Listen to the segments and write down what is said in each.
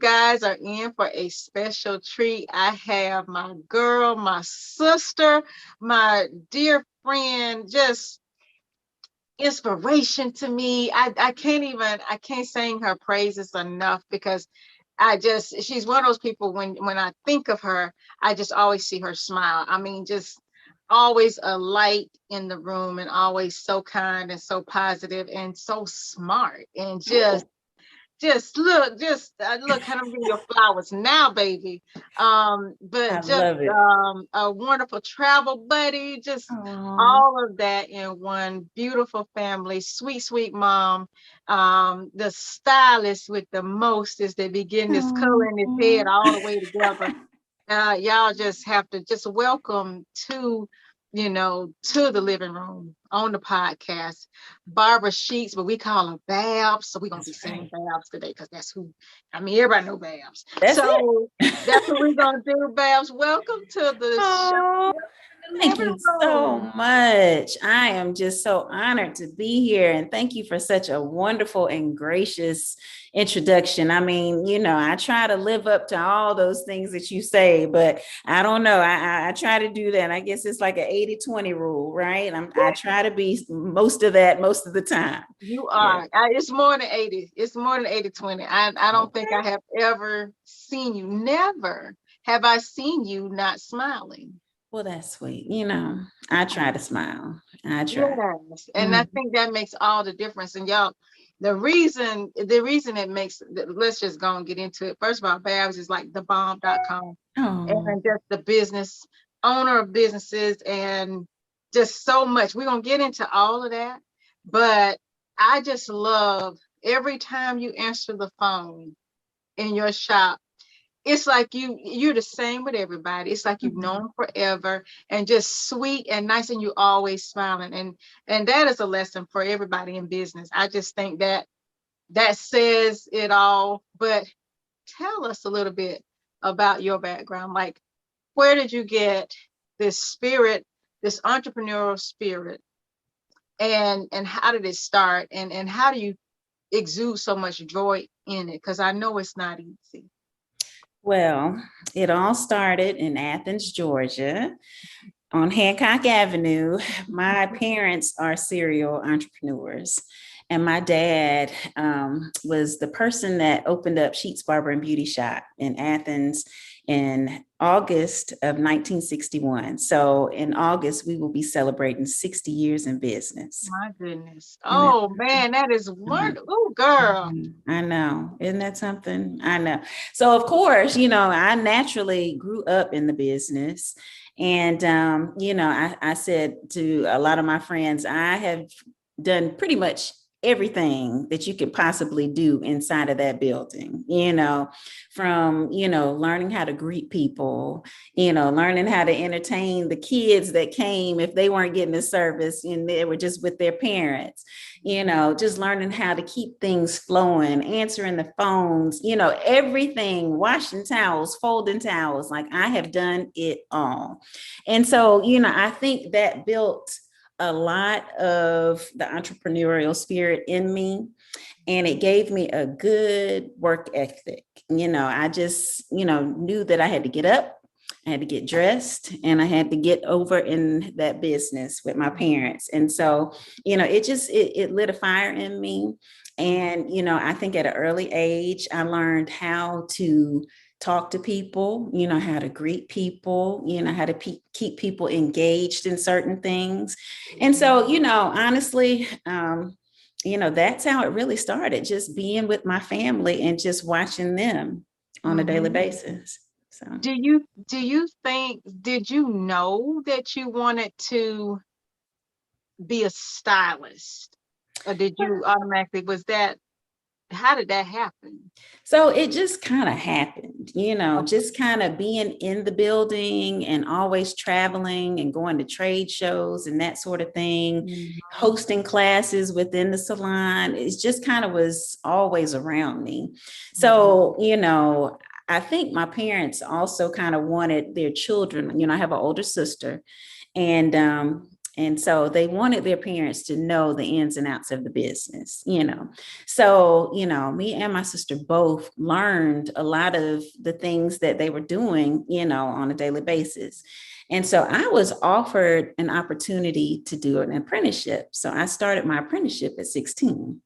guys are in for a special treat. I have my girl, my sister, my dear friend, just inspiration to me. I can't sing her praises enough because she's one of those people when I think of her, I just always see her smile. I mean, just always a light in the room and always so kind and so positive and so smart and look, I don't give you your flowers now, baby. I But just love it. a wonderful travel buddy, just Oh, all of that in one beautiful family, sweet, sweet mom. The stylist with the most is they begin this color in his head all the way together. Y'all just have to just welcome to the living room on the podcast, Barbara Sheats, but we call her Babs. So we're gonna be that's saying right. Babs today because that's who. I mean, everybody know Babs. That's it. So that's what we're gonna do, Babs. Welcome to the show. Oh, Welcome to the thank living you so room. much. I am just so honored to be here. And thank you for such a wonderful and gracious introduction. I mean, I try to live up to all those things that you say, but I don't know. I try to do that. I guess it's like an 80-20 rule, right? I try to be most of that most of the time. You Yeah. are. It's more than 80. It's more than 80-20. I don't think I Okay. have ever seen you. Never have I seen you not smiling. Well, that's sweet. I try to smile. I try. Yes, and I Mhm. think that makes all the difference. And y'all, the reason it makes, let's just go and get into it. First of all, Babs is like thebomb.com Oh, and just the business owner of businesses and just so much. We're gonna get into all of that, but I just love every time you answer the phone in your shop, it's like you're the same with everybody. It's like you've mhm. known forever and just sweet and nice, and you always smiling. And that is a lesson for everybody in business. I just think that says it all. But tell us a little bit about your background. Like, where did you get this spirit, this entrepreneurial spirit, and how did it start? And how do you exude so much joy in it? Because I know it's not easy. Well, it all started in Athens, Georgia, on Hancock Avenue. My parents are serial entrepreneurs. And my dad was the person that opened up Sheats Barber and Beauty Shop in Athens in August of 1961. So in August, we will be celebrating 60 years in business. My goodness. And that, Oh man, that is mhm. wonderful. Oh, girl. I know. Isn't that something? I know. So, of course, I naturally grew up in the business. And, I said to a lot of my friends, I have done pretty much everything that you could possibly do inside of that building, from, learning how to greet people, learning how to entertain the kids that came if they weren't getting the service and they were just with their parents, just learning how to keep things flowing, answering the phones, everything, washing towels, folding towels. Like I have done it all. And so, I think that built a lot of the entrepreneurial spirit in me, and it gave me a good work ethic. I just, knew that I had to get up, I had to get dressed, and I had to get over in that business with my parents. And so, it lit a fire in me. And, I think at an early age, I learned how to talk to people, how to greet people, how to keep people engaged in certain things. And so, honestly, that's how it really started, just being with my family and just watching them on a daily Mhm. basis. So, Do you think, did you know that you wanted to be a stylist? Or did you automatically, how did that happen? so it just kind of happened, just kind of being in the building and always traveling and going to trade shows and that sort of thing, Mhm. hosting classes within the salon. It just kind of was always around me. Mhm. So, I think my parents also kind of wanted their children. I have an older sister, and And so they wanted their parents to know the ins and outs of the business, you know. So, you know, me and my sister both learned a lot of the things that they were doing, you know, on a daily basis. And so I was offered an opportunity to do an apprenticeship. So I started my apprenticeship at 16.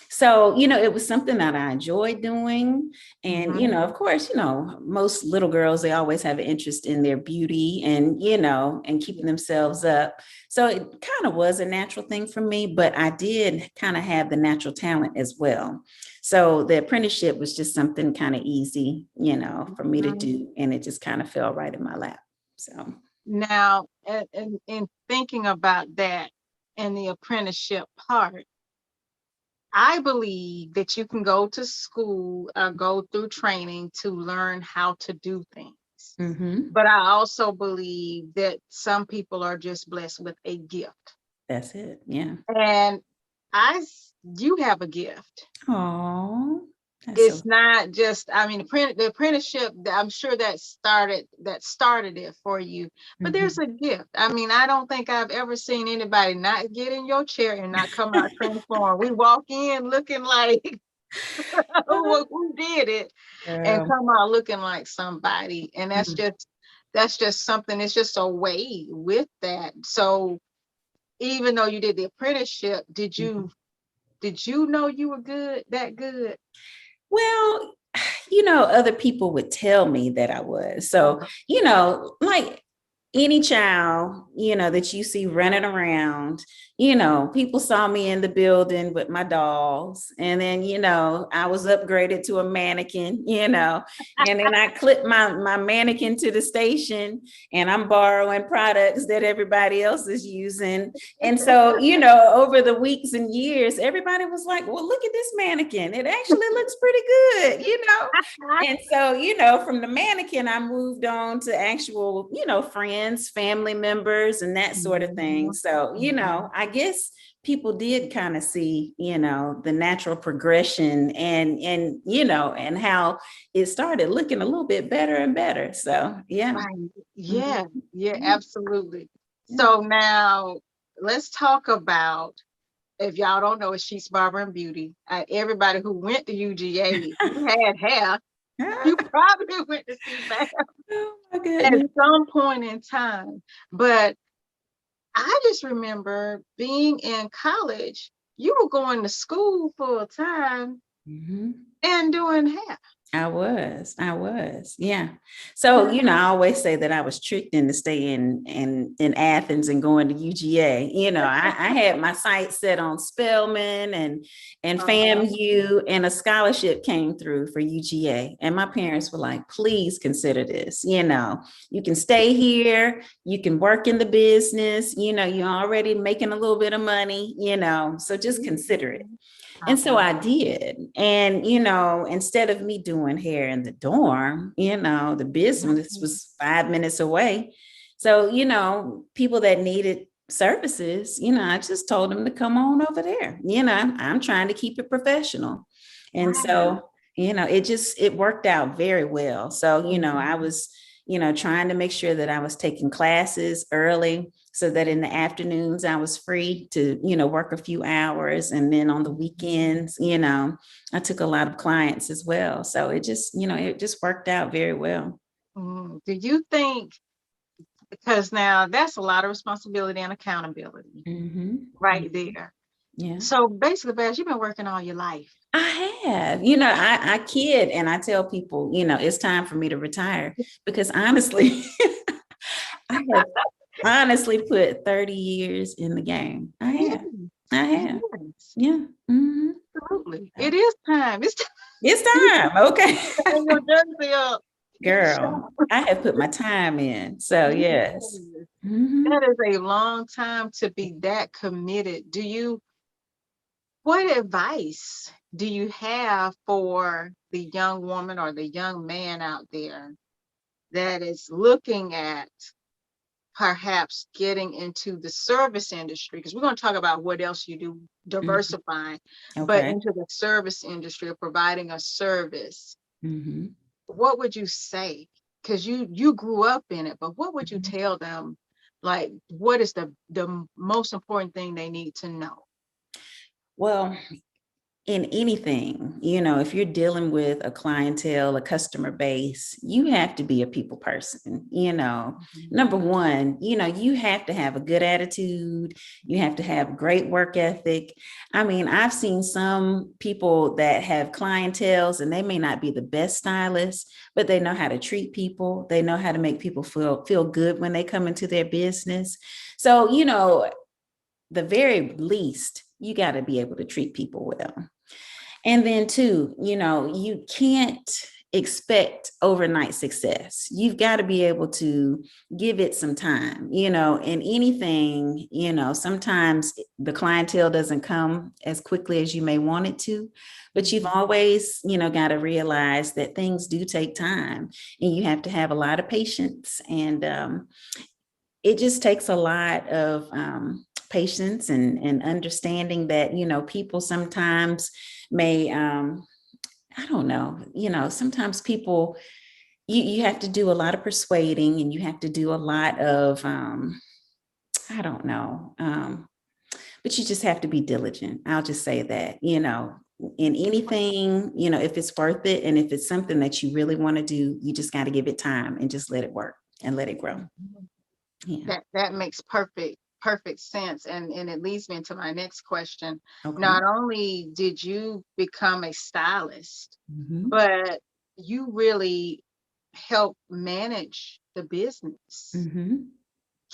So, you know, it was something that I enjoyed doing. And, you know, of course, you know, most little girls, they always have an interest in their beauty and, you know, and keeping themselves up. So it kind of was a natural thing for me, but I did kind of have the natural talent as well. So the apprenticeship was just something kind of easy, you know, for me to do. And it just kind of fell right in my lap. So Now, in thinking about that and the apprenticeship part, I believe that you can go to school or go through training to learn how to do things. But I also believe that some people are just blessed with a gift. that's it. Yeah. And you have a gift. Oh, It's not just, I mean, the apprenticeship, I'm sure that started it for you, but there's a gift. I mean, I don't think I've ever seen anybody not get in your chair and not come out transformed. We walk in looking like who did it and come out looking like somebody. And that's just something, it's just a way with that. So even though you did the apprenticeship, did you know you were that good? Well, you know, other people would tell me that I was. So, you know, like any child, you know, that you see running around, you know, people saw me in the building with my dolls. And then, you know, I was upgraded to a mannequin, you know, and then I clipped my mannequin to the station and I'm borrowing products that everybody else is using. And so, you know, over the weeks and years, everybody was like, well, look at this mannequin. It actually looks pretty good, you know. And so, you know, from the mannequin, I moved on to actual, you know, friends, family members, and that sort of thing. So, you know, I guess people did kind of see, you know, the natural progression and, you know, and how it started looking a little bit better and better. So, yeah. Right. Yeah, absolutely. So now let's talk about, if y'all don't know, it's Sheats Barber and Beauty. Everybody who went to UGA, you had hair, you probably went to see that Oh my at goodness. some point in time. But I just remember being in college, you were going to school full time and doing hair. I was, yeah. So, you know, I always say that I was tricked into staying in Athens and going to UGA. You know, I had my sights set on Spelman and FAMU, and a scholarship came through for UGA. And my parents were like, please consider this. You know, you can stay here, you can work in the business, you know, you're already making a little bit of money, you know, so just consider it. And so I did. And, you know, instead of me doing hair in the dorm, you know, the business was 5 minutes away. So, you know, people that needed services, you know, I just told them to come on over there. You know, I'm trying to keep it professional. And so, you know, it worked out very well. So, you know, I was, you know, trying to make sure that I was taking classes early so that in the afternoons I was free to, you know, work a few hours. And then on the weekends, you know, I took a lot of clients as well. So it just, you know, it just worked out very well. Do you think, because now that's a lot of responsibility and accountability right there. Yeah. So basically, Bash, you've been working all your life. I have, you know, I kid and I tell people, you know, it's time for me to retire because honestly, I have honestly put 30 years in the game. I have. Yes. Yeah. Absolutely. It is time. It's time. It's time. Okay. Hang your jersey up. Girl, I have put my time in. So yes. That is a long time to be that committed. What advice do you have for the young woman or the young man out there that is looking at perhaps getting into the service industry? Because we're going to talk about what else you do, diversifying, but into the service industry or providing a service. What would you say? Because you grew up in it, but what would you tell them? Like, what is the most important thing they need to know? Well, in anything, if you're dealing with a clientele, a customer base, you have to be a people person. Number one, you have to have a good attitude. You have to have great work ethic. I mean, I've seen some people that have clienteles and they may not be the best stylists, but they know how to treat people. They know how to make people feel good when they come into their business. So, the very least, you got to be able to treat people well. And then too, you can't expect overnight success. You've got to be able to give it some time, in anything, sometimes the clientele doesn't come as quickly as you may want it to, but you've always, got to realize that things do take time and you have to have a lot of patience. And it just takes a lot of patience and understanding that, people sometimes may, I don't know, sometimes people, you have to do a lot of persuading and you have to do a lot of, I don't know, but you just have to be diligent. I'll just say that, in anything, if it's worth it and if it's something that you really want to do, you just got to give it time and just let it work and let it grow. Yeah. That makes perfect sense. And it leads me into my next question. Okay. Not only did you become a stylist, Mm-hmm. but you really help manage the business. Mm-hmm.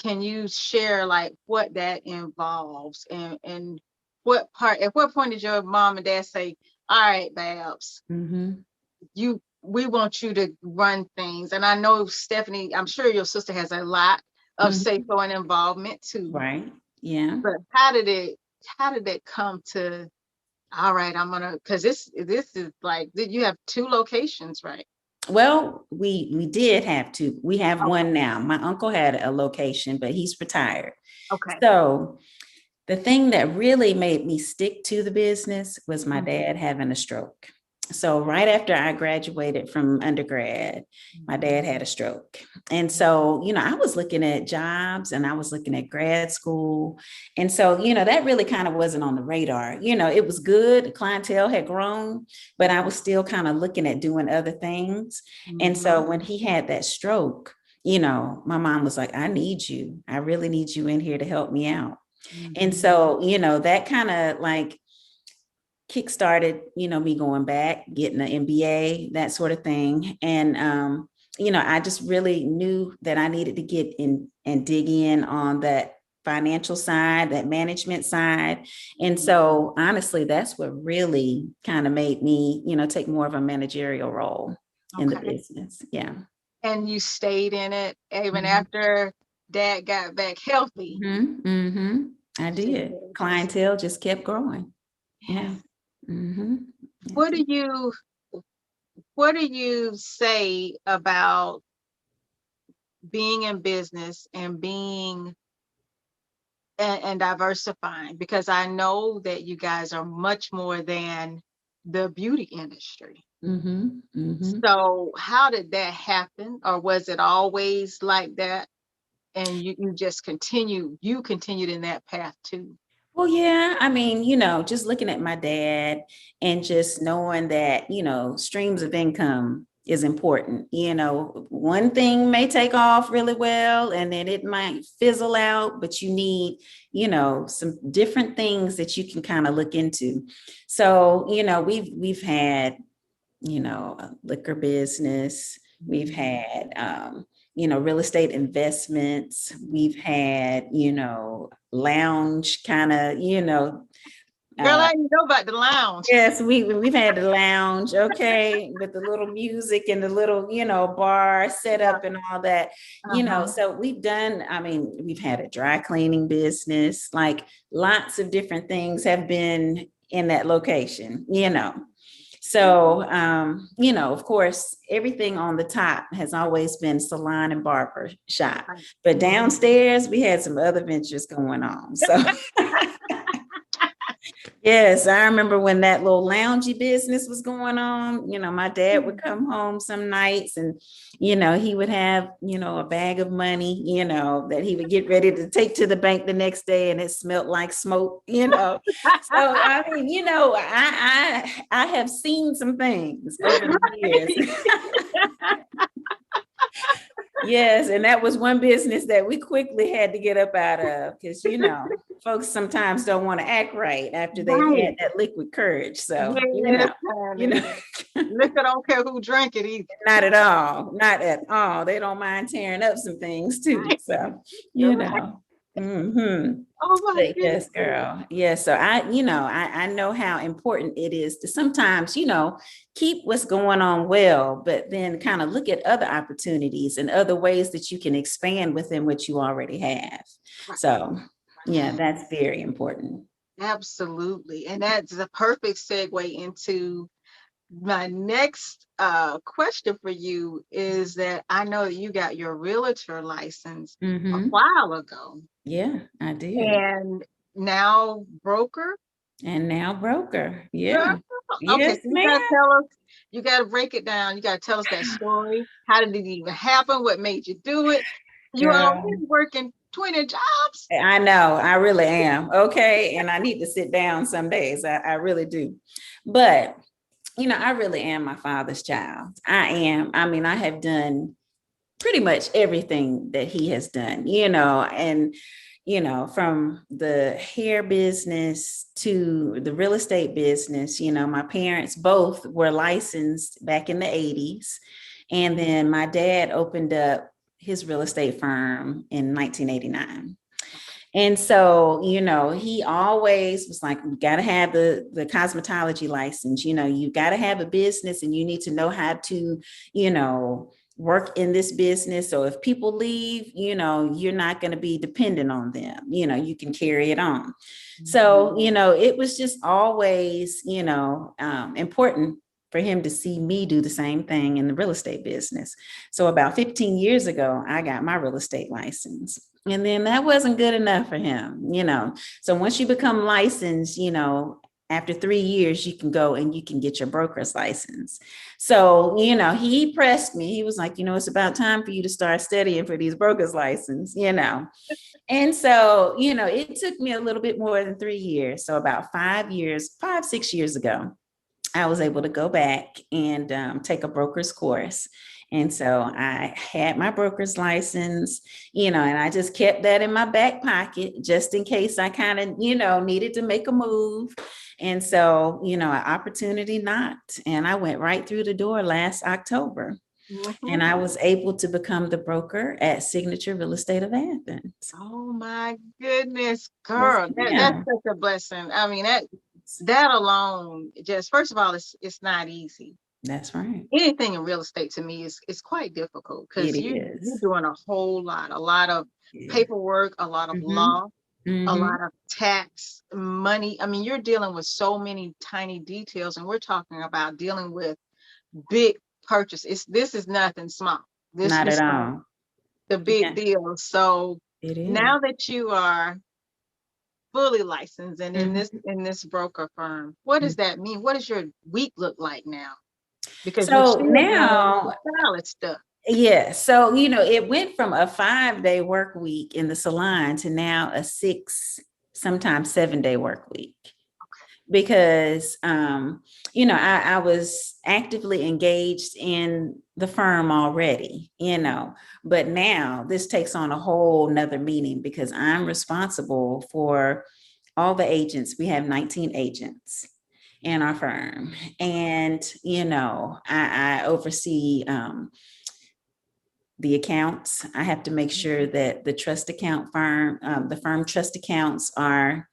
Can you share like what that involves and at what point did your mom and dad say, all right, Babs, Mm-hmm. we want you to run things? And I know Stephanie, I'm sure your sister has a lot of say so and involvement too. Right. Yeah. But how did it come to, all right, I'm gonna, because this is like, you have 2 locations, right? Well, we did have to. We have one now. My uncle had a location, but he's retired. Okay. So the thing that really made me stick to the business was my dad having a stroke. So right after I graduated from undergrad, my dad had a stroke. And so, I was looking at jobs and I was looking at grad school. And so, that really kind of wasn't on the radar. It was good. The clientele had grown, but I was still kind of looking at doing other things. And so when he had that stroke, my mom was like, I need you. I really need you in here to help me out. And so, that kind of like kickstarted, me going back, getting an MBA, that sort of thing. And, I just really knew that I needed to get in and dig in on that financial side, that management side. And so honestly, that's what really kind of made me, take more of a managerial role in the business. Yeah. And you stayed in it even after Dad got back healthy. Mm-hmm. Mm-hmm. I did. Clientele just kept growing. Yeah. Mm-hmm. What do you say about being in business and being and diversifying? Because I know that you guys are much more than the beauty industry. Mm-hmm. Mm-hmm. So how did that happen? Or was it always like that? And you just continued in that path too? Well, yeah, I mean, just looking at my dad and just knowing that, streams of income is important. One thing may take off really well and then it might fizzle out, but you need, some different things that you can kind of look into. So, we've had, a liquor business, we've had, real estate investments. We've had, lounge kind of, Girl, I didn't know about the lounge. Yes, we've had the lounge, okay, with the little music and the little, bar set up and all that, so we've had a dry cleaning business, like lots of different things have been in that location, So, of course, everything on the top has always been salon and barber shop, but downstairs we had some other ventures going on. So Yes, I remember when that little loungy business was going on. My dad would come home some nights and, he would have, a bag of money, that he would get ready to take to the bank the next day and it smelled like smoke. So, I mean, I have seen some things over the years. Yes, and that was one business that we quickly had to get up out of because folks sometimes don't want to act right after they've had Right. that liquid courage. So, Yes, you know, honey. Liquor don't care who drank it either. not at all, not at all. They don't mind tearing up some things too. Right. So, You're you right. know. Mm-hmm. Oh my But yes, goodness. girl. Yeah. So I know how important it is to sometimes, keep what's going on well, but then kind of look at other opportunities and other ways that you can expand within what you already have. Right. So yeah, that's very important. Absolutely. And that's a perfect segue into my next question for you is that I know that you got your realtor license a Mm-hmm. while ago Yeah, I did. and now broker. And now broker. Girl, Yeah. okay, Yes, so you ma'am. gotta tell us, you gotta break it down. You gotta tell us that story. How did it even happen? What made you do it? You already Girl. working 20 jobs. I know, I really am. Okay. And I need to sit down some days. I really do. But, I really am my father's child. I am. I mean, I have done pretty much everything that he has done, and, from the hair business to the real estate business, my parents both were licensed back in the 80s. And then my dad opened up his real estate firm in 1989. And so, he always was like, you got to have the cosmetology license, you got to have a business and you need to know how to, work in this business. So if people leave, you're not going to be dependent on them, you can carry it on. So, it was just always, important for him to see me do the same thing in the real estate business. So about 15 years ago, I got my real estate license. And then that wasn't good enough for him. So once you become licensed, after 3 years, you can go and you can get your broker's license. So, he pressed me. He was like, it's about time for you to start studying for these broker's license. And so, it took me a little bit more than 3 years. So about 5 years, 6 years ago, I was able to go back and take a broker's course. And so I had my broker's license, and I just kept that in my back pocket just in case I kind of, needed to make a move. And so, an opportunity knocked and I went right through the door last October. Mhm. And I was able to become the broker at Signature Real Estate of Athens. Oh my goodness, Yes, girl, that's ma'am. such a blessing. I mean, that alone, just first of all, it's not easy. That's right. Anything in real estate to me is quite difficult It because you're is. doing a lot of Yeah. paperwork, a lot of Mm-hmm. law, a Mm-hmm. lot of tax, money. I mean, you're dealing with so many tiny details, and we're talking about dealing with big purchase. This is nothing small. Not This at is all. the big Yeah, deal. So it is. now that you are fully licensed and in Mhm. this broker firm, what does that mean? What does your week look like now? Because you're So still dealing with the now, stylist stuff. yeah, so it went from a 5-day work week in the salon to now a 6, sometimes 7-day work week. Because I was actively engaged in the firm already, but now this takes on a whole nother meaning because I'm responsible for all the agents. We have 19 agents in our firm. And, I oversee the accounts. I have to make sure that the trust account firm, the firm trust accounts are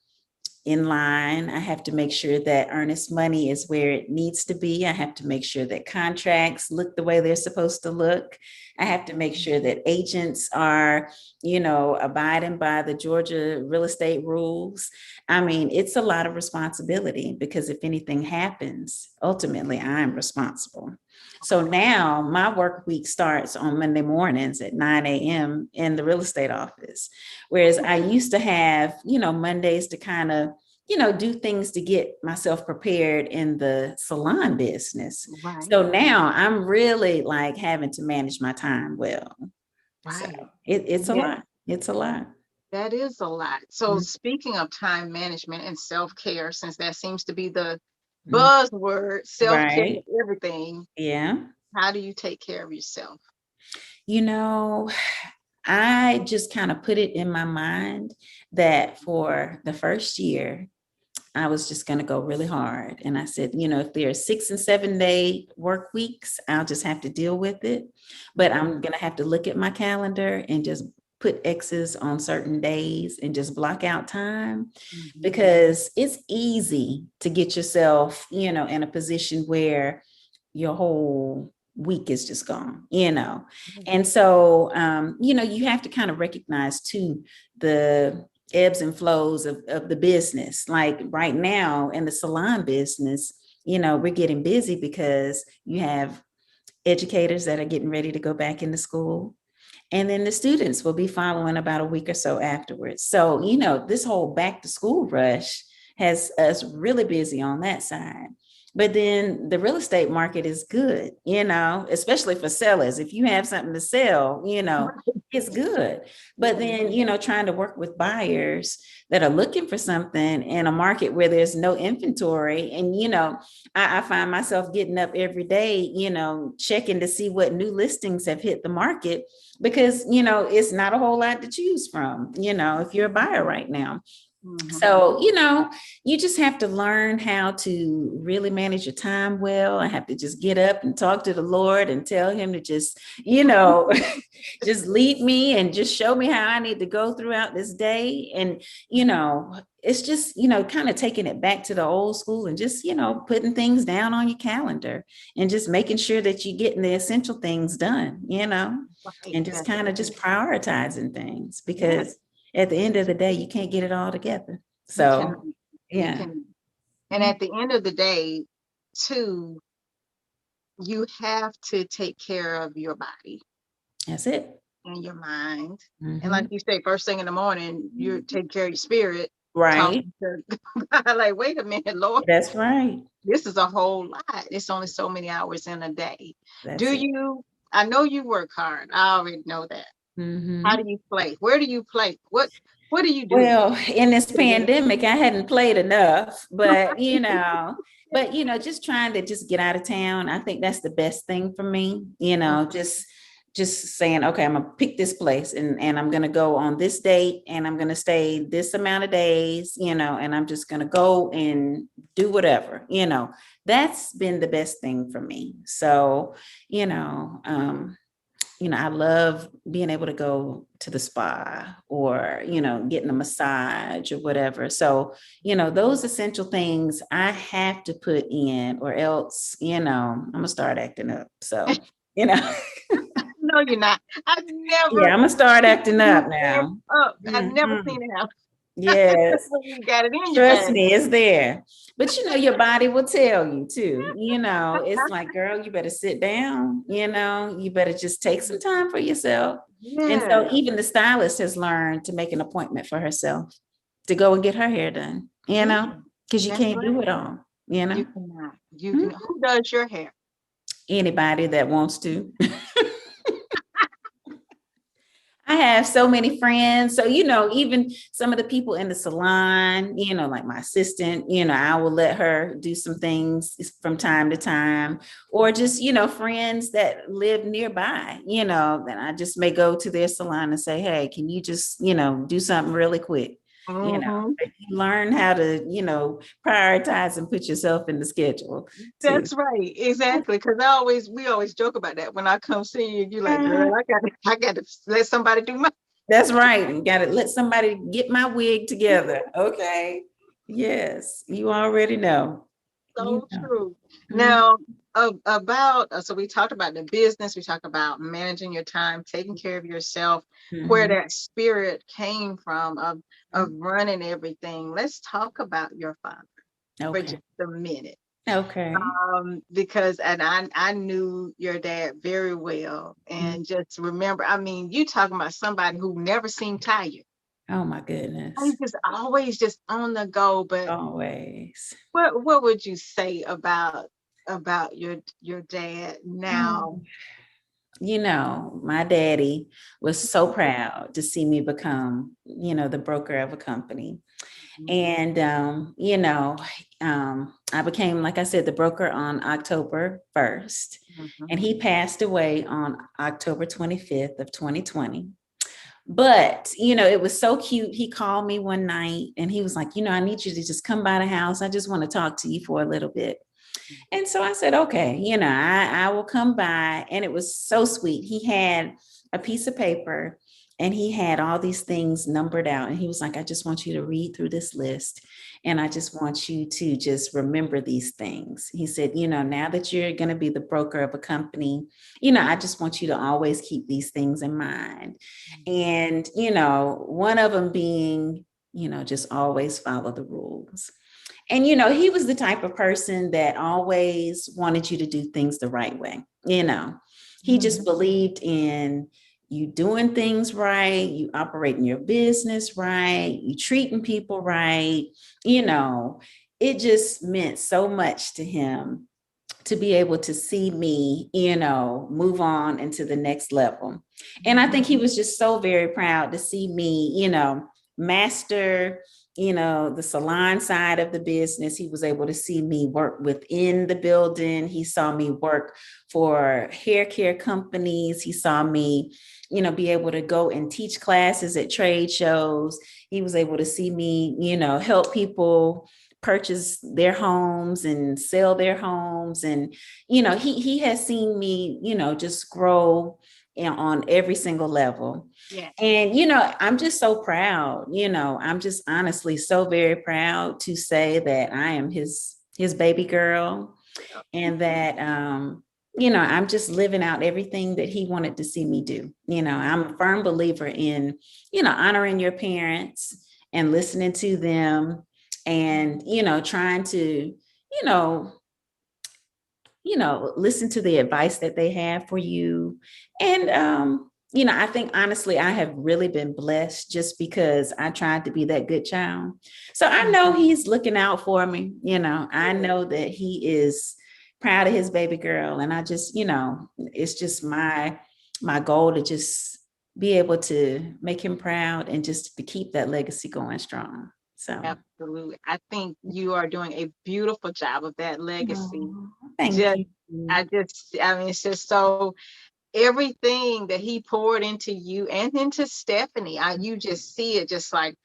in line. I have to make sure that earnest money is where it needs to be. I have to make sure that contracts look the way they're supposed to look. I have to make sure that agents are, abiding by the Georgia real estate rules. I mean, it's a lot of responsibility because if anything happens, ultimately I'm responsible. So now my work week starts on Monday mornings at 9 a.m. in the real estate office. Whereas I used to have, Mondays to kind of do things to get myself prepared in the salon business. Right, So now I'm really like having to manage my time well. So right. it's a Yeah, lot. It's a lot. that is a lot. So Mm, speaking of time management and self-care, since that seems to be the mm. buzzword, self-care Right. is everything. Yeah. How do you take care of yourself? You know, I just kind of put it in my mind that for the first year, I was just going to go really hard. And I said, if there are 6 and 7 day work weeks, I'll just have to deal with it. But I'm going to have to look at my calendar and just put X's on certain days and just block out time, Mhm. because it's easy to get yourself, in a position where your whole week is just gone. And so, you have to kind of recognize too the ebbs and flows of the business. Like right now in the salon business, we're getting busy because you have educators that are getting ready to go back into school. And then the students will be following about a week or so afterwards. So, this whole back to school rush has us really busy on that side. But then the real estate market is good, especially for sellers. If you have something to sell, it's good. But then, trying to work with buyers that are looking for something in a market where there's no inventory. And, I find myself getting up every day, checking to see what new listings have hit the market, because it's not a whole lot to choose from, if you're a buyer right now. Mhm. So, you just have to learn how to really manage your time well. I have to just get up and talk to the Lord and tell him to just, just lead me and just show me how I need to go throughout this day. And, it's just, kind of taking it back to the old school and just, putting things down on your calendar and just making sure that you're getting the essential things done, Right. and just That's kind of right. just prioritizing things, Yeah, because at the end of the day, you can't get it all together. you can. So, You yeah, can. And at the end of the day, too, you have to take care of your body that's it. and your mind. And like Mhm. you say, first thing in the morning, you take care of your spirit, Right. talking to God, like, wait a minute, Lord, That's right. this is a whole lot. It's only so many hours in a day. Do That's it. you, I know you work hard. I already know that. How do Mhm. you play? Where do you play? What do you do? Well, in this pandemic, I hadn't played enough, just trying to just get out of town. I think that's the best thing for me, just saying, okay, I'm gonna pick this place and I'm gonna go on this date and I'm gonna stay this amount of days, and I'm just gonna go and do whatever, that's been the best thing for me. So, you know, um, I love being able to go to the spa or, getting a massage or whatever. So, those essential things I have to put in, or else, I'm gonna start acting up. So, you know, No, you're not. I've never yeah, I'm gonna start seen acting you up act now. up. I've never Mhm. seen it happen. Yes. You got it in your Trust bag. me, it's there. But your body will tell you too. It's like, girl, you better sit down, you better just take some time for yourself. And so Yeah, even the stylist has learned to make an appointment for herself to go and get her hair done, yeah, because you that's can't do right. it all, You cannot. You Mhm. can. Who does your hair? Anybody that wants to. I have so many friends. So, even some of the people in the salon, like my assistant, I will let her do some things from time to time, or just, friends that live nearby, then I just may go to their salon and say, hey, can you just, do something really quick? Hmm. But you learn how to, prioritize and put yourself in the schedule too. That's right. Exactly. Because we always joke about that. When I come see you, you're like, Uh, girl, I got to let somebody do my. That's right. You got to let somebody get my wig together. Okay. Yes, you already know. You So know. true. Mhm, Now, about so we talked about the business, we talked about managing your time, taking care of yourself, where mhm, that spirit came from of mhm. running everything. Let's talk about your father for Okay. just a minute. Okay. Because I knew your dad very well, Mm. and just remember, I mean, you talking about somebody who never seemed tired. Oh my He's goodness. just always just on the go. But Always. what would you say about your dad Oh, now? my daddy was so proud to see me become, the broker of a company. And, I became, like I said, the broker on October 1st, Mhm. and he passed away on October 25th of 2020. But, it was so cute. He called me one night and he was like, I need you to just come by the house. I just want to talk to you for a little bit. And so I said, okay, I will come by. And it was so sweet. He had a piece of paper and he had all these things numbered out. And he was like, I just want you to read through this list. And I just want you to just remember these things. He said, now that you're going to be the broker of a company, I just want you to always keep these things in mind. And, one of them being, just always follow the rules. And, he was the type of person that always wanted you to do things the right way. He just believed in you doing things right, you operating your business right, you treating people right. It just meant so much to him to be able to see me, move on into the next level. And I think he was just so very proud to see me, master, the salon side of the business. He was able to see me work within the building. He saw me work for hair care companies. He saw me, be able to go and teach classes at trade shows. He was able to see me, help people purchase their homes and sell their homes. And, he has seen me, just grow on every single level. Yeah. And, I'm just so proud, I'm just honestly so very proud to say that I am his baby girl, and that, I'm just living out everything that he wanted to see me do. I'm a firm believer in, honoring your parents and listening to them, and, trying to, listen to the advice that they have for you. And, I think honestly, I have really been blessed just because I tried to be that good child. So I know he's looking out for me. I know that he is proud of his baby girl. And I just, it's just my goal to just be able to make him proud and just to keep that legacy going strong. So Absolutely. I think you are doing a beautiful job of that legacy. oh, thank Just, you. I mean, it's just so everything that he poured into you and into Stephanie, you just see it just like,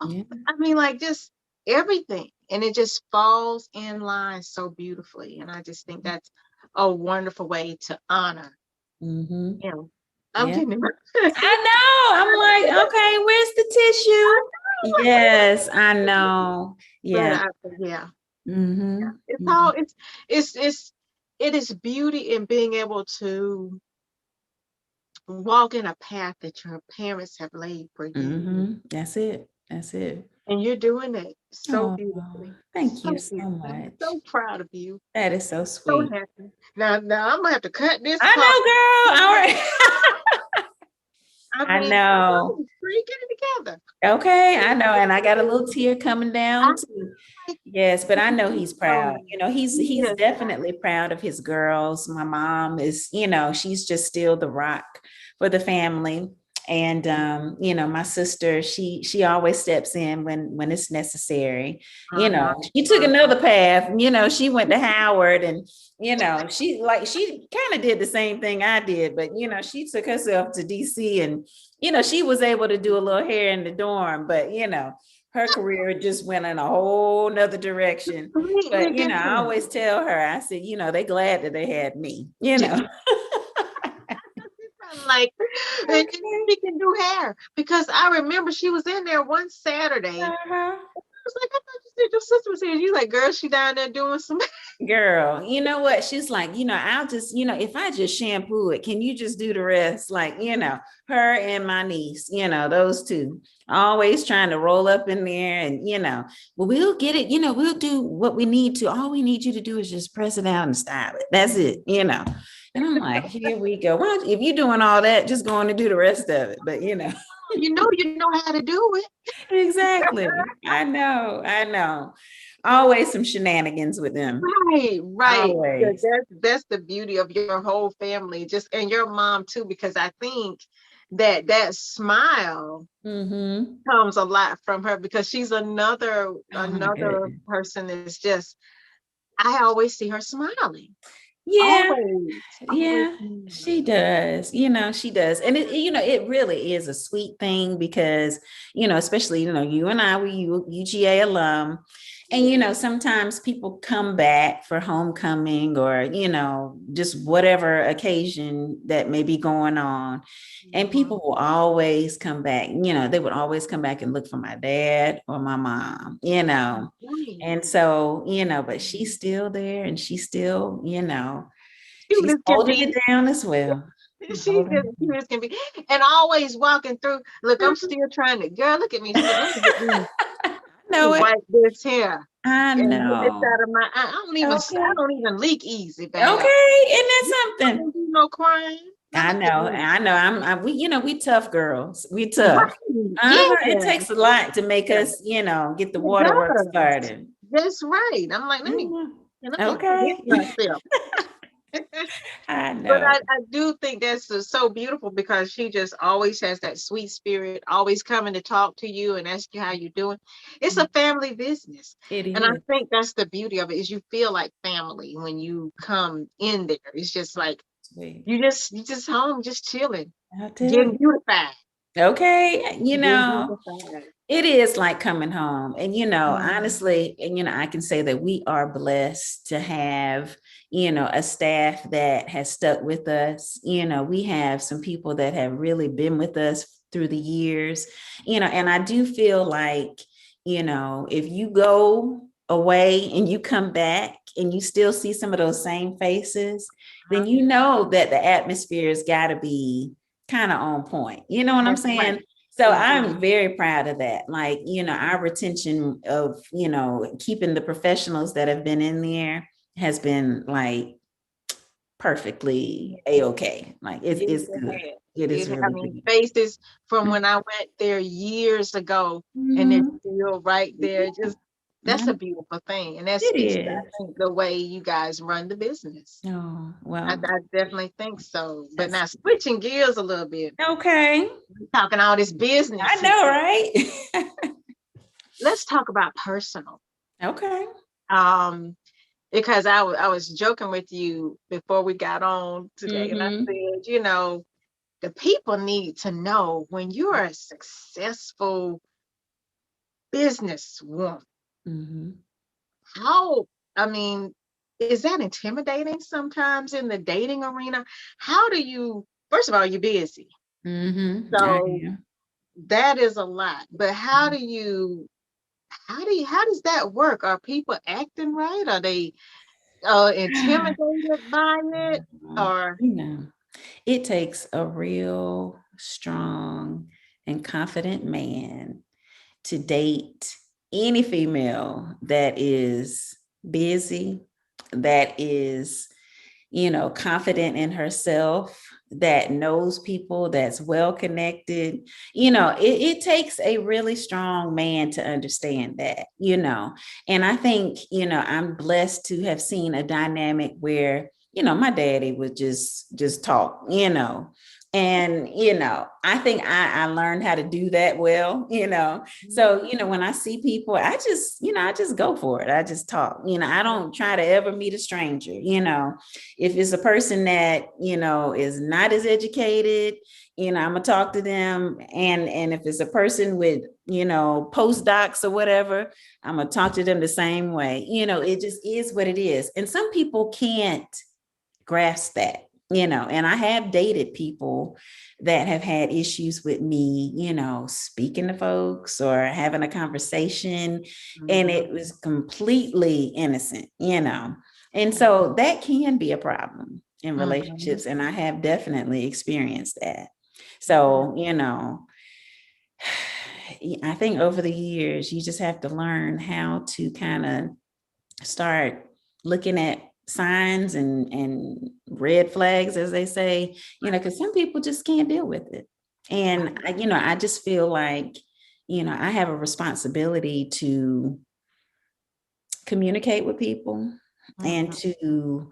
oh, Yeah. I mean, like just everything. And it just falls in line so beautifully. And I just think that's a wonderful way to honor Mm-hmm. him. I'm Yeah. getting him. I know. I'm like, okay, where's the tissue? Yes, I know. But Yeah. yeah, Mm-hmm. it's Mm-hmm. all it's it is beauty in being able to walk in a path that your parents have laid for you. Mm-hmm. That's it. That's it. And you're doing it so Oh, beautifully. thank you So so beautifully. I'm much. so proud of you. That is so So sweet. happy. Now I'm gonna have to cut this I part. know, girl. All right. I I mean, come know. on, free, get it together. Okay, I know. And I got a little tear coming I down too. like Yes, but I know he's proud. so he He's is definitely proud of his girls. My mom is, she's just still the rock for the family. And my sister, she always steps in when it's necessary. uh-huh, She took uh-huh. another path, she went to Howard, and she kind of did the same thing I did, but she took herself to DC, and she was able to do a little hair in the dorm, but her career just went in a whole nother direction. But Completely I different. always tell her, I said, they glad that they had me. I'm like, and Okay. she can do hair because I remember she was in there one Saturday. Uh-huh. I was like, I thought you said your sister was here. You like, girl, she down there doing some. Girl, you know what? She's like, I'll just, if I just shampoo it, can you just do the rest? Like, her and my niece, those two always trying to roll up in there, and, well, we'll get it, we'll do what we need to. All we need you to do is just press it out and style it. That's it. And I'm like, here we go. Why don't, if you're doing all that, just going to do the rest of it. But you know how to do it. Exactly. I know. Always some shenanigans with them. Right, right. Always. That's the beauty of your whole family, just and your mom too, because I think that that smile Mm-hmm. comes a lot from her because she's Oh my another goodness. person that's just I always see her smiling. Yeah. Always, always Yeah, she smiling. does. She does. And it really is a sweet thing because, especially, you and I were UGA alum. And, sometimes people come back for homecoming or, just whatever occasion that may be going on. And Mhm. people will always come back, they would always come back and look for my dad or my mom, Right. And so, but she's still there and she's still, Cute she's as can holding be. it down as well. She's just cute as can be. And always walking through. Look, I'm still trying to, girl, look at me. Let me get these, let me Know it. wipe this hair I and get this know. out of my eye. I Okay. don't even leak easy, babe. Okay. Isn't You that I something? don't do no crying. Now I look at know. me. I know. We tough girls. We tough. Right. It Yeah. takes a lot to make Yeah. us, get the It waterworks does. started. That's right. I'm like, Mhm. let me get Okay. myself. I But know. I do think that's so beautiful because she just always has that sweet spirit, always coming to talk to you and ask you how you're doing. It's a family business. It And I is. think that's the beauty of it is you feel like family when you come in there. It's just like Sweet. you just home, just chilling, I tell getting you. beautified. Okay. Getting beautified. It is like coming home. And, Mhm. honestly, and, I can say that we are blessed to have, a staff that has stuck with us. We have some people that have really been with us through the years, and I do feel like, if you go away and you come back and you still see some of those same faces, then Uh-huh. that the atmosphere has got to be kind of on point. You know what I'm That's right. saying? So Exactly. I'm very proud of that. Like, our retention of, keeping the professionals that have been in there has been like perfectly a-okay. Like Yes, it's it good. has. It is I really mean, good. faces from when I went there years ago, and they're Mhm. still right there. Just that's Yeah, a beautiful thing, and that it speaks to I is. think the way you guys run the business. Oh, I well, definitely think so. But that's now switching gears a little bit, okay. talking all this business, I know, right? let's talk about personal. Okay. Um, because I was joking with you before we got on today, and I Mm-hmm. said, the people need to know when you're a successful businesswoman, Mm-hmm. how, I mean, is that intimidating sometimes in the dating arena? How do you, first of all, you're busy. Mm-hmm. I So am. that is a lot. But how does that work? Are people acting right? Are they intimidated by it? Or You know. It takes a real strong and confident man to date any female that is busy, that is, confident in herself, that knows people, that's well connected. It takes a really strong man to understand that. And I think, I'm blessed to have seen a dynamic where, my daddy would just talk, and I think I learned how to do that well. So when I see people, I just go for it. I just talk. I don't try to ever meet a stranger. If it's a person that is not as educated, I'm gonna talk to them. And if it's a person with postdocs or whatever, I'm gonna talk to them the same way. It just is what it is. And some people can't grasp that. And I have dated people that have had issues with me, speaking to folks or having a conversation, and Mhm, it was completely innocent. And so that can be a problem in mhm, relationships. And I have definitely experienced that. mhm. So, I think over the years, you just have to learn how to kind of start looking at signs and red flags, as they say, because some people just can't deal with it. And I just feel like, I have a responsibility to communicate with people and Mhm. to,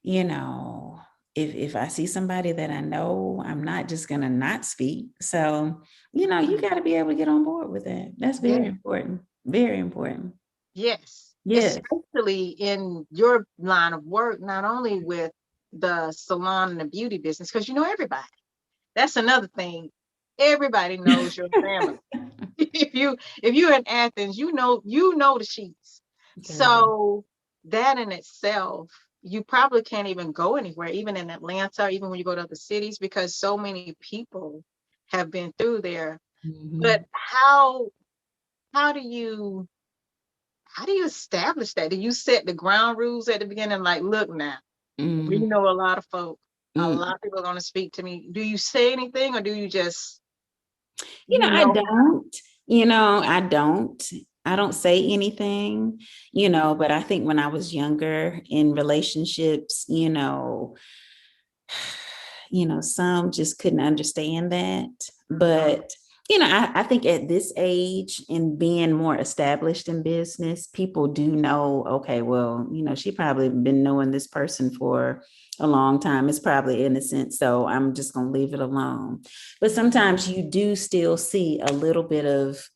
you know, if I see somebody that I know, I'm not just gonna not speak. So, you got to be able to get on board with that. That's very Yeah. important. Very important. Yes. Yes. Especially in your line of work, not only with the salon and the beauty business, because you know everybody. That's another thing. Everybody knows your family. If you're in Athens, you know the Sheets. Girl. So that in itself, you probably can't even go anywhere, even in Atlanta, even when you go to other cities, because so many people have been through there. But Mhm. how do you establish that? Do you set the ground rules at the beginning? Like, look now, we Mhm. know a lot of folk, a Mm. lot of people are going to speak to me. Do you say anything, or do you just, I who don't, I don't say anything, but I think when I was younger in relationships, some just couldn't understand that. Mhm. But, I think at this age and being more established in business, people do know, okay, well, she probably been knowing this person for a long time. It's probably innocent. So I'm just going to leave it alone. But sometimes you do still see a little bit of,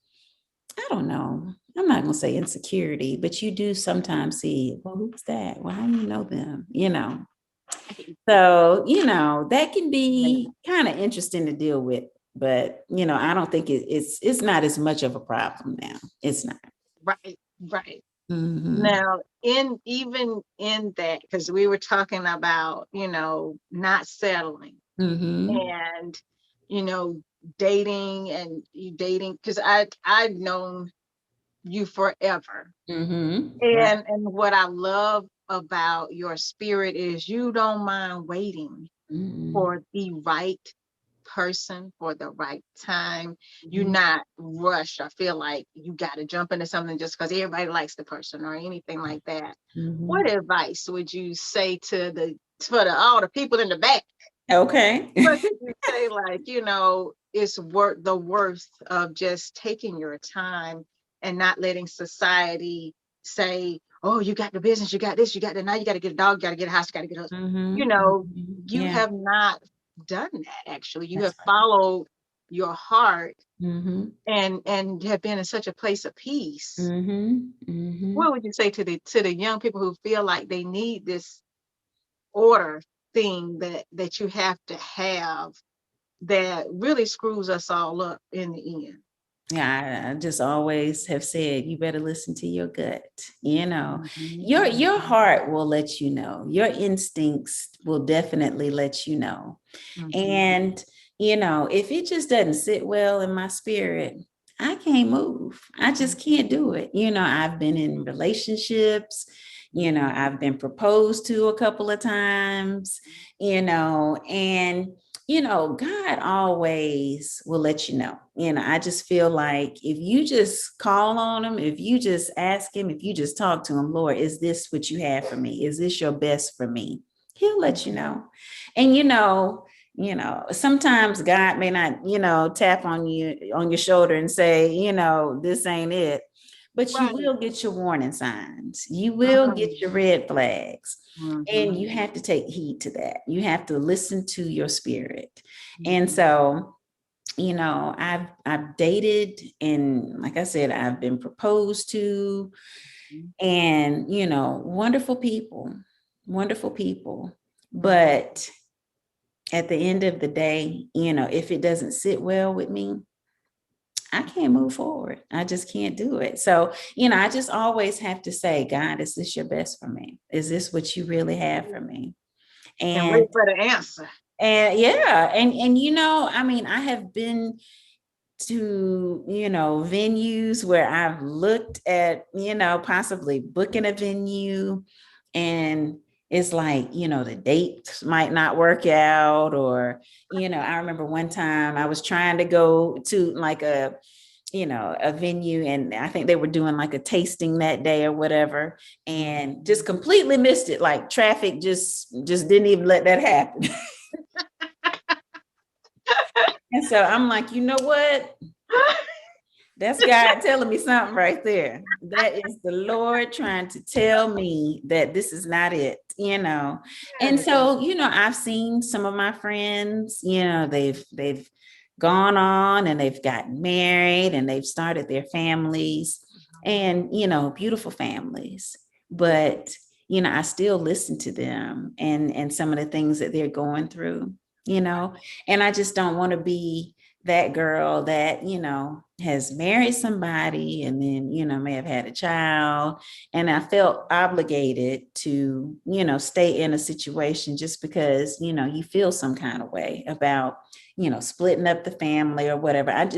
I don't know. I'm not going to say insecurity, but you do sometimes see, well, who's that? Well, how do you know them? So, that can be kind of interesting to deal with, but I don't think it's not as much of a problem now. It's not. Right, right. Mm-hmm. Now, in even in that, because we were talking about, not settling Mm-hmm. and, you know, dating and you dating, because I've known you forever. Mm-hmm. Right. And what I love about your spirit is you don't mind waiting Mm-hmm. for the right person for the right time. You're Mm-hmm. not rushed. I feel like you got to jump into something just because everybody likes the person or anything like that. Mm-hmm. What advice would you say to all the people in the back? Okay. What could you say, like, it's worth the worth of just taking your time and not letting society say, oh, you got the business, you got this, you got that, now you got to get a dog, you got to get a house, you got to get a husband. Mm-hmm. You know, Mm-hmm. you Yeah, have not done that actually. You that's have followed your heart right. Mm-hmm. and have been in such a place of peace. Mm-hmm. Mm-hmm. What would you say to the young people who feel like they need this order thing that you have to have that really screws us all up in the end? Yeah, I just always have said you better listen to your gut. Mhm, Your heart will let you know. Your instincts will definitely let you know. mhm, And if it just doesn't sit well in my spirit, I can't move. I just can't do it. I've been in relationships, I've been proposed to a couple of times, and God always will let you know. I just feel like if you just call on him, if you just ask him, if you just talk to him, Lord, is this what you have for me? Is this your best for me? He'll let you know. And sometimes God may not, tap on you on your shoulder and say, this ain't it. But you right. will get your warning signs. You will get Mhm, your red flags. And mhm, you have to take heed to that. You have to listen to your spirit. And mhm, so, I've dated, and like I said, I've been proposed to, and wonderful people. mhm. But at the end of the day, if it doesn't sit well with me, I can't move forward. I just can't do it. So, I just always have to say, God, is this your best for me? Is this what you really have for me? And wait And for the answer. yeah, and I mean, I have been to venues where I've looked at possibly booking a venue, and it's like the dates might not work out, or I remember one time I was trying to go to like a venue, and I think they were doing like a tasting that day or whatever, and just completely missed it. Like traffic just didn't even let that happen. And so I'm like, you know what? That's God telling me something right there. That is the Lord trying to tell me that this is not it, you know. And so, you know, I've seen some of my friends, you know, they've gone on and they've gotten married and they've started their families and, you know, beautiful families. But, you know, I still listen to them and some of the things that they're going through, you know, and I just don't want to be that girl that, you know, has married somebody and then, you know, may have had a child. And I felt obligated to, you know, stay in a situation just because, you know, you feel some kind of way about, you know, splitting up the family or whatever. I've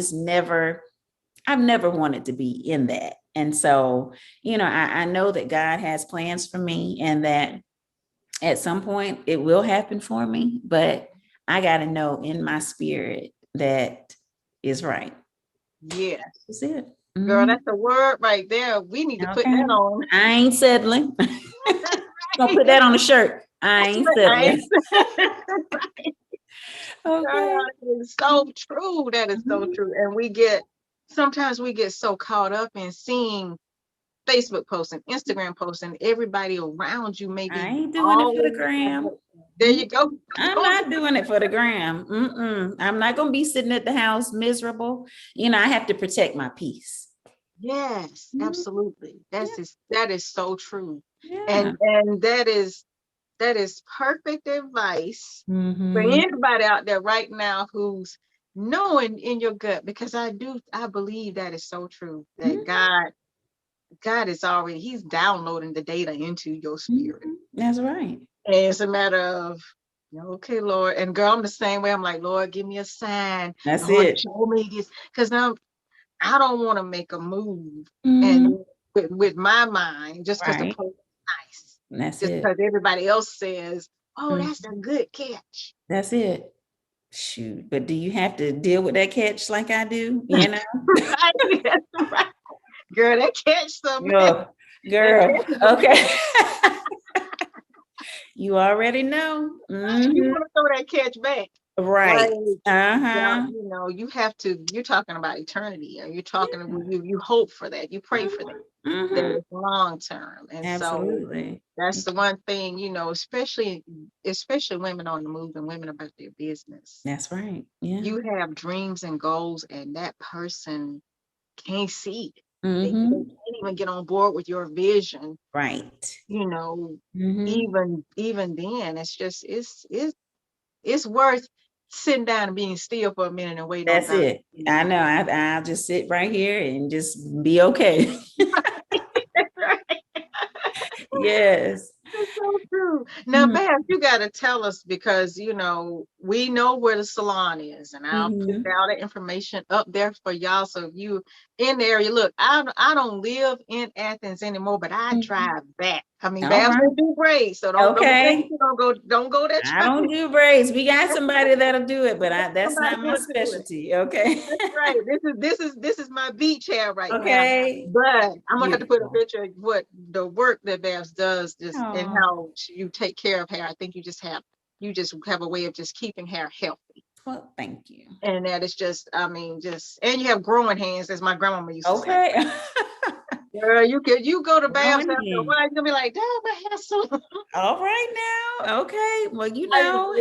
never wanted to be in that. And so, you know, I know that God has plans for me and that at some point it will happen for me, but I got to know in my spirit that is right. Yes. That's it. Girl, Mhm. that's the word right there. We need to put Okay. that on. I ain't settling. Gonna put that on a shirt. I ain't I settling. God, Okay. it's so true. That is so Mhm. true. And sometimes we get so caught up in seeing Facebook posts and Instagram posts and everybody around you I maybe ain't doing it for the always. gram. There you go. I'm Don't not do doing it for the gram. I'm not gonna be sitting at the house miserable. You know, I have to protect my peace. Yes, Mhm. absolutely. Yeah. That is so true. Yeah. And that is perfect advice for Mm-hmm. anybody out there right now who's knowing in your gut, because I believe that is so true, that God is already, he's downloading the data into your spirit. That's right. And it's a matter of, okay, Lord. And girl, I'm the same way. I'm like, Lord, give me a sign. That's Lord, it. show me this. Because now I don't want to make a move and Mhm. with my mind, just because the Right. post is nice, That's just it. because everybody else says, oh, Mm. that's a good catch. That's it. Shoot. But do you have to deal with that catch like I do? You know? Right? That's right. Girl, that catch some, Yo, that girl. catch is a beast. Okay. You already know. You Mhm. want to throw that catch back. Like, Right. yeah, Uh-huh. you have to, you're talking about eternity, or you're talking, Yeah. you hope for that, you pray for that, Mhm. Mhm. that it's long term. And so Absolutely. that's the one thing, especially women on the move and women about their business. That's right. Yeah. You have dreams and goals, and that person can't see it. They Mm-hmm. can't even get on board with your vision, Right. you know, Mm-hmm. even then, it's worth sitting down and being still for a minute and waiting on That's God. it. I know. I'll just sit right here and just be okay. Yes. It's so true. Now, Mm-hmm. Bam, you got to tell us, because we know where the salon is, and I'll put Mm-hmm. all the information up there for y'all. So if you in the area, look, I don't live in Athens anymore, but I Mm-hmm. drive back. I mean, All Babs right. don't do braids, so don't be thinking Okay. you don't go that I way. don't do braids. We got somebody that'll do it, but that's Somebody not do my it to it. specialty. Okay. That's right. This is my beach hair right now. Okay. But I'm gonna have to put a Beautiful. picture of what the work that Babs does, just and Oh, how you take care of hair. I think you just have a way of just keeping hair healthy. well, thank you. And that is just, I mean, and you have growing hands, as my grandmama used to say. Okay. Girl, you go to Babs Growing after a in. while, you're gonna be like, damn, my hair's so All right now. Okay. Well,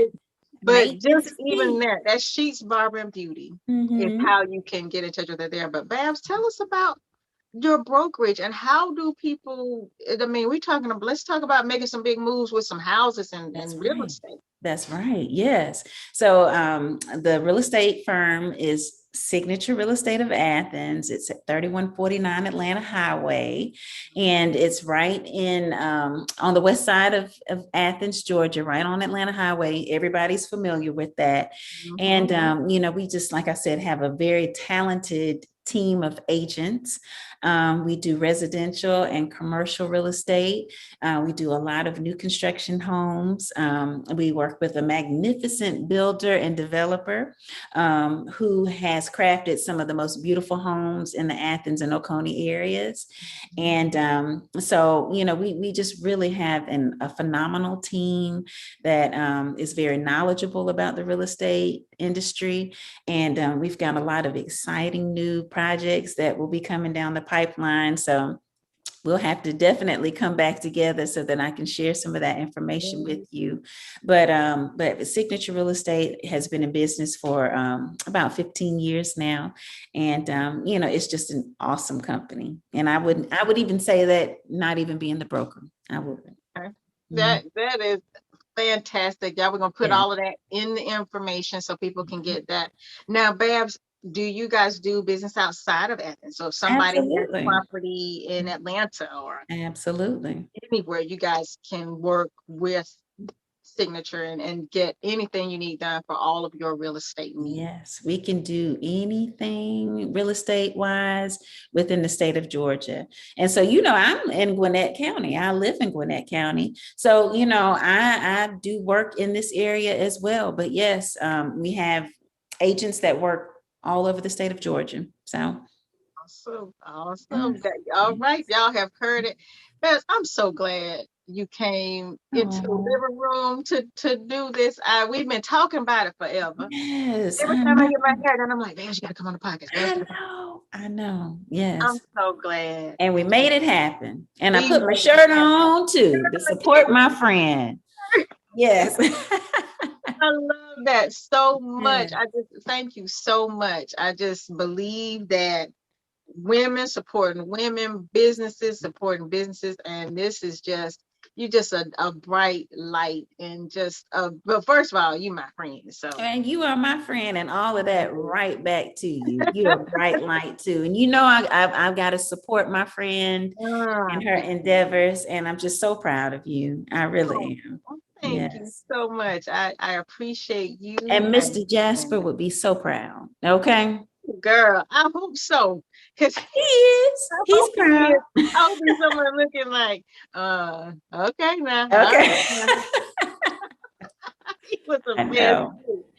But maintenance just is even key. that Sheets Barber and Beauty is Mm-hmm. how you can get in touch with her there. But Babs, tell us about your brokerage, and how do people, I mean, let's talk about making some big moves with some houses That's and real right. estate. That's right. Yes. So the real estate firm is Signature Real Estate of Athens. It's at 3149 Atlanta Highway. And it's right in on the west side of Athens, Georgia, right on Atlanta Highway. Everybody's familiar with that. And, Mhm. we just, like I said, have a very talented team of agents. We do residential and commercial real estate. We do a lot of new construction homes. We work with a magnificent builder and developer who has crafted some of the most beautiful homes in the Athens and Oconee areas. And so, we just really have a phenomenal team that is very knowledgeable about the real estate industry. And we've got a lot of exciting new projects that will be coming down the pipeline. So we'll have to definitely come back together so that I can share some of that information with you. But Signature Real Estate has been in business for about 15 years now. And it's just an awesome company. And I would even say that not even being the broker, I would. Okay. That is fantastic. Y'all, we're gonna put all of that in the information so people can get that. Now, Babs, do you guys do business outside of Athens? So if somebody has property in Atlanta or absolutely anywhere, you guys can work with Signature and get anything you need done for all of your real estate needs. Yes, we can do anything real estate wise within the state of Georgia. And so, I'm in Gwinnett County. I live in Gwinnett County. So, I do work in this area as well. But yes, we have agents that work all over the state of Georgia. So awesome. All right, y'all have heard it. Babs, I'm so glad you came into the living room to do this. We've been talking about it forever. Yes. Every time I get my hair done, I'm like, man, you gotta come on the podcast. I know. Yes. I'm so glad. And we made it happen. And I put my shirt on too to support my friend. Yes. I love that so much. I just thank you so much. I just believe that women supporting women, businesses supporting businesses, and this is just you're just a bright light and just but first of all, you my friend. So and you are my friend, and all of that right back to you. You're a bright light too. And I've got to support my friend in her endeavors, and I'm just so proud of you. I really am. Thank you so much. I appreciate you. And Mr. Jasper would be so proud. Okay. Girl, I hope so. Because he is. He's proud. I'll be someone looking like, okay now. Okay. He was a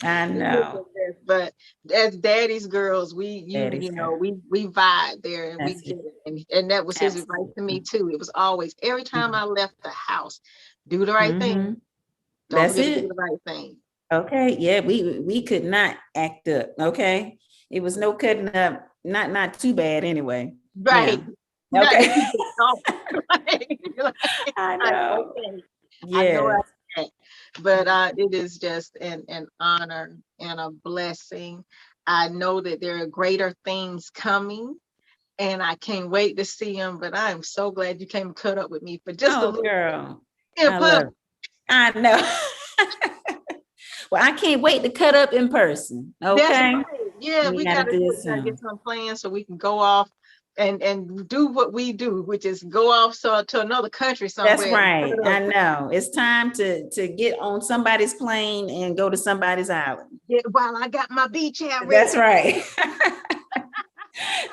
I know. But as daddy's girls, we vibe there and we get it. And that was his advice to me too. It was always every time I left the house, do the right thing. Don't forget to do the right thing. Okay. Yeah, we could not act up. Okay. It was no cutting up, not too bad anyway. Right. Yeah. Okay. I know. Okay. Yeah. I know but it is just an honor and a blessing. I know that there are greater things coming, and I can't wait to see them. But I'm so glad you came and cut up with me for just a little girl. I know. Well, I can't wait to cut up in person. Okay. Right. Yeah, we gotta get some plans so we can go off and do what we do, which is go off to another country somewhere. That's right. I know. It's time to get on somebody's plane and go to somebody's island. Yeah, while I got my beach hat ready. That's right.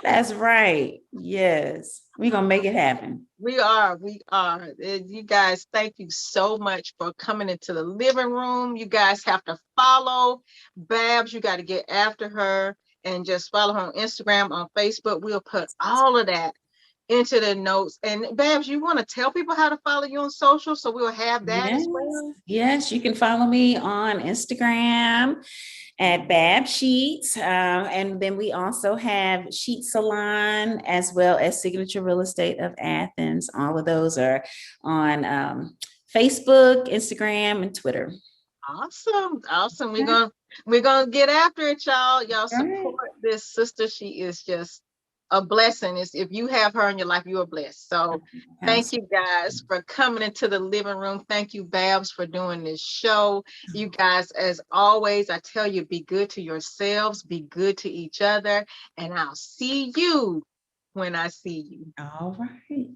That's right. Yes. We're going to make it happen. We are. You guys, thank you so much for coming into the living room. You guys have to follow Babs. You got to get after her and just follow her on Instagram, on Facebook. We'll put all of that into the notes. And Babs, you want to tell people how to follow you on social? So we'll have that as well. Yes, you can follow me on Instagram at Bab Sheats. And then we also have Sheets Salon as well as Signature Real Estate of Athens. All of those are on Facebook, Instagram, and Twitter. Awesome. We're gonna get after it, y'all. Y'all support this sister. She is just a blessing. If you have her in your life, you are blessed. So thank you guys for coming into the living room. Thank you, Babs, for doing this show. You guys, as always, I tell you, be good to yourselves, be good to each other, and I'll see you when I see you. All right.